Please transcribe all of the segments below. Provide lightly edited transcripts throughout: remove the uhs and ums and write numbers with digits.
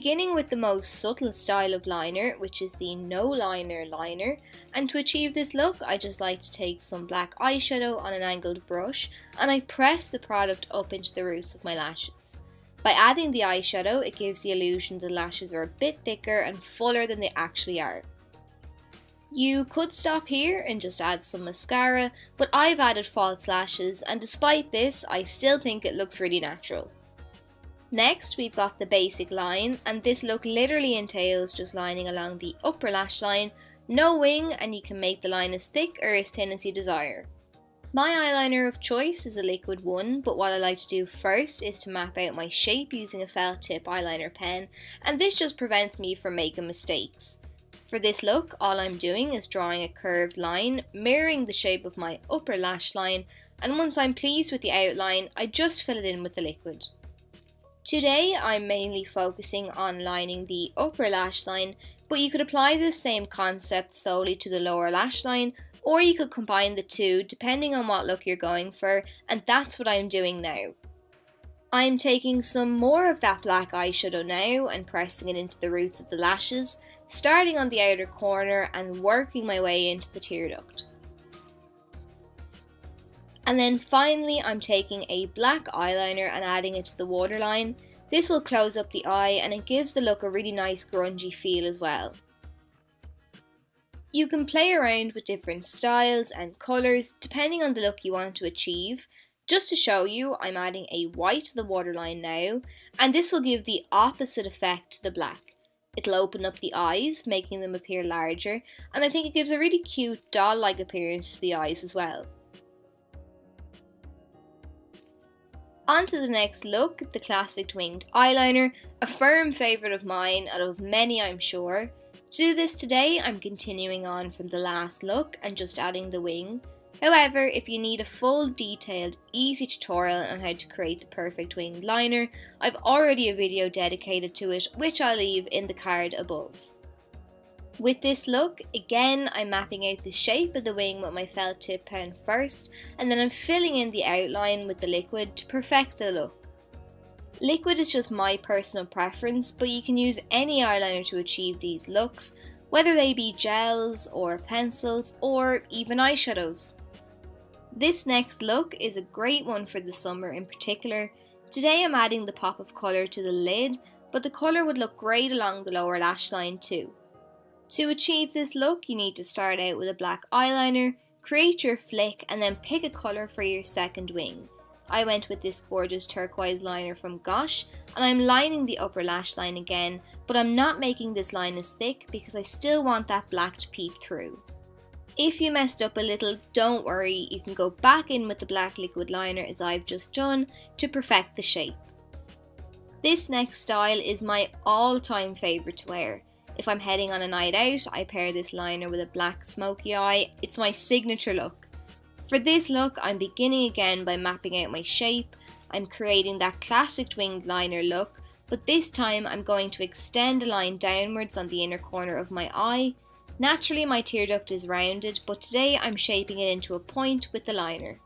beginning with the most subtle style of liner, which is the no liner liner, and to achieve this look I just like to take some black eyeshadow on an angled brush and I press the product up into the roots of my lashes. By adding the eyeshadow, it gives the illusion the lashes are a bit thicker and fuller than they actually are. You could stop here and just add some mascara, but I've added false lashes and despite this I still think it looks really natural. Next we've got the basic line, and this look literally entails just lining along the upper lash line, no wing, and you can make the line as thick or as thin as you desire. My eyeliner of choice is a liquid one, but what I like to do first is to map out my shape using a felt tip eyeliner pen, and this just prevents me from making mistakes. For this look, all I'm doing is drawing a curved line, mirroring the shape of my upper lash line, and once I'm pleased with the outline, I just fill it in with the liquid. Today I'm mainly focusing on lining the upper lash line, but you could apply this same concept solely to the lower lash line, or you could combine the two depending on what look you're going for, and that's what I'm doing now. I'm taking some more of that black eyeshadow now and pressing it into the roots of the lashes, starting on the outer corner and working my way into the tear duct. And then finally I'm taking a black eyeliner and adding it to the waterline. This will close up the eye and it gives the look a really nice grungy feel as well. You can play around with different styles and colours depending on the look you want to achieve. Just to show you, I'm adding a white to the waterline now, and this will give the opposite effect to the black. It'll open up the eyes, making them appear larger, and I think it gives a really cute doll-like appearance to the eyes as well. On to the next look, the classic winged eyeliner, a firm favourite of mine and of many I'm sure. To do this today, I'm continuing on from the last look and just adding the wing. However, if you need a full, detailed, easy tutorial on how to create the perfect winged liner, I've already a video dedicated to it, which I'll leave in the card above. With this look, again I'm mapping out the shape of the wing with my felt tip pen first, and then I'm filling in the outline with the liquid to perfect the look. Liquid is just my personal preference, but you can use any eyeliner to achieve these looks, whether they be gels or pencils or even eyeshadows. This next look is a great one for the summer in particular. Today I'm adding the pop of colour to the lid, but the colour would look great along the lower lash line too. To achieve this look, you need to start out with a black eyeliner, create your flick, and then pick a colour for your second wing. I went with this gorgeous turquoise liner from Gosh, and I'm lining the upper lash line again, but I'm not making this line as thick because I still want that black to peep through. If you messed up a little, don't worry, you can go back in with the black liquid liner as I've just done to perfect the shape. This next style is my all-time favourite to wear. If I'm heading on a night out, I pair this liner with a black smoky eye. It's my signature look. For this look, I'm beginning again by mapping out my shape. I'm creating that classic winged liner look, but this time I'm going to extend a line downwards on the inner corner of my eye. Naturally my tear duct is rounded, but today I'm shaping it into a point with the liner.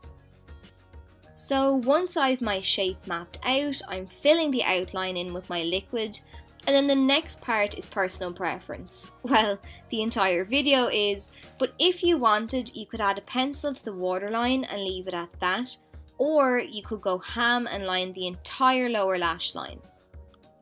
So once I've my shape mapped out, I'm filling the outline in with my liquid. And then the next part is personal preference. Well, the entire video is, but if you wanted, you could add a pencil to the waterline and leave it at that, or you could go ham and line the entire lower lash line.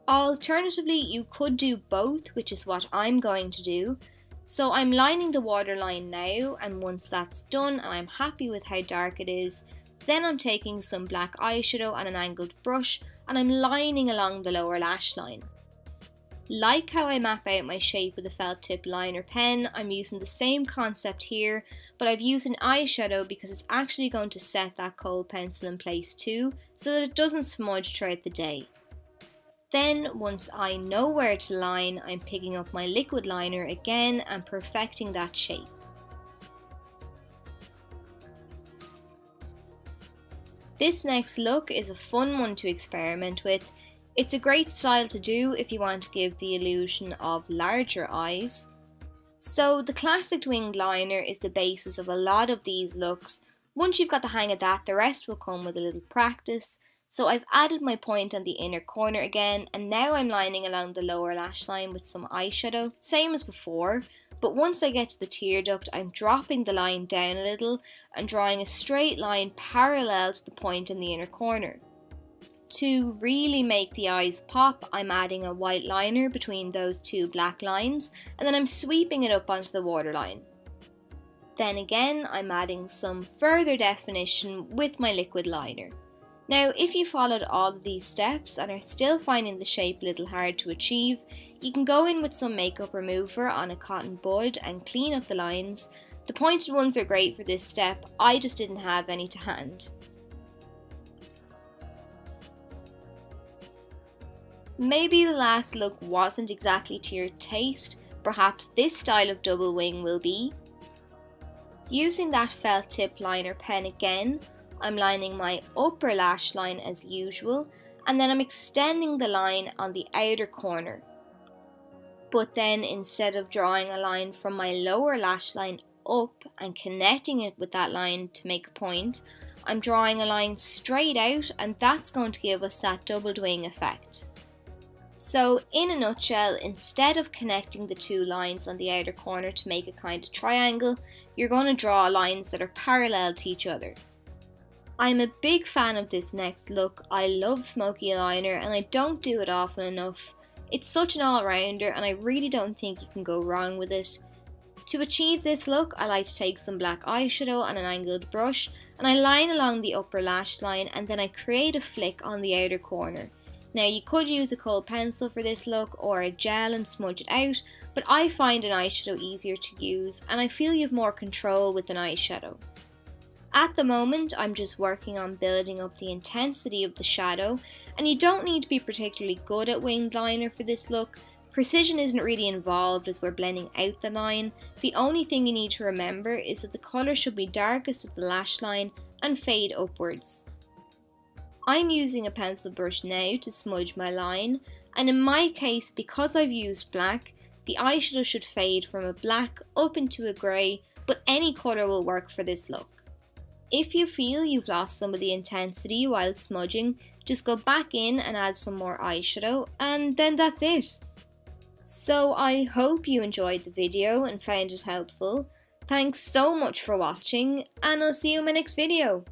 Alternatively, you could do both, which is what I'm going to do. So I'm lining the waterline now, and once that's done and I'm happy with how dark it is, then I'm taking some black eyeshadow on an angled brush and I'm lining along the lower lash line. Like how I map out my shape with a felt tip liner pen, I'm using the same concept here, but I've used an eyeshadow because it's actually going to set that kohl pencil in place too, so that it doesn't smudge throughout the day. Then, once I know where to line, I'm picking up my liquid liner again and perfecting that shape. This next look is a fun one to experiment with. It's a great style to do if you want to give the illusion of larger eyes. So the classic winged liner is the basis of a lot of these looks. Once you've got the hang of that, the rest will come with a little practice. So I've added my point on the inner corner again, and now I'm lining along the lower lash line with some eyeshadow, same as before, but once I get to the tear duct I'm dropping the line down a little and drawing a straight line parallel to the point in the inner corner. To really make the eyes pop, I'm adding a white liner between those two black lines, and then I'm sweeping it up onto the waterline. Then again, I'm adding some further definition with my liquid liner. Now, if you followed all of these steps and are still finding the shape a little hard to achieve, you can go in with some makeup remover on a cotton bud and clean up the lines. The pointed ones are great for this step, I just didn't have any to hand. Maybe the last look wasn't exactly to your taste, perhaps this style of double wing will be. Using that felt tip liner pen again, I'm lining my upper lash line as usual, and then I'm extending the line on the outer corner. But then instead of drawing a line from my lower lash line up and connecting it with that line to make a point, I'm drawing a line straight out, and that's going to give us that doubled wing effect. So in a nutshell, instead of connecting the two lines on the outer corner to make a kind of triangle, you're going to draw lines that are parallel to each other. I'm a big fan of this next look. I love smoky eyeliner and I don't do it often enough. It's such an all-rounder and I really don't think you can go wrong with it. To achieve this look, I like to take some black eyeshadow on an angled brush and I line along the upper lash line, and then I create a flick on the outer corner. Now you could use a kohl pencil for this look or a gel and smudge it out, but I find an eyeshadow easier to use and I feel you have more control with an eyeshadow. At the moment I'm just working on building up the intensity of the shadow, and you don't need to be particularly good at winged liner for this look. Precision isn't really involved as we're blending out the line. The only thing you need to remember is that the colour should be darkest at the lash line and fade upwards. I'm using a pencil brush now to smudge my line, and in my case, because I've used black, the eyeshadow should fade from a black up into a grey, but any colour will work for this look. If you feel you've lost some of the intensity while smudging, just go back in and add some more eyeshadow, and then that's it. So I hope you enjoyed the video and found it helpful. Thanks so much for watching, and I'll see you in my next video.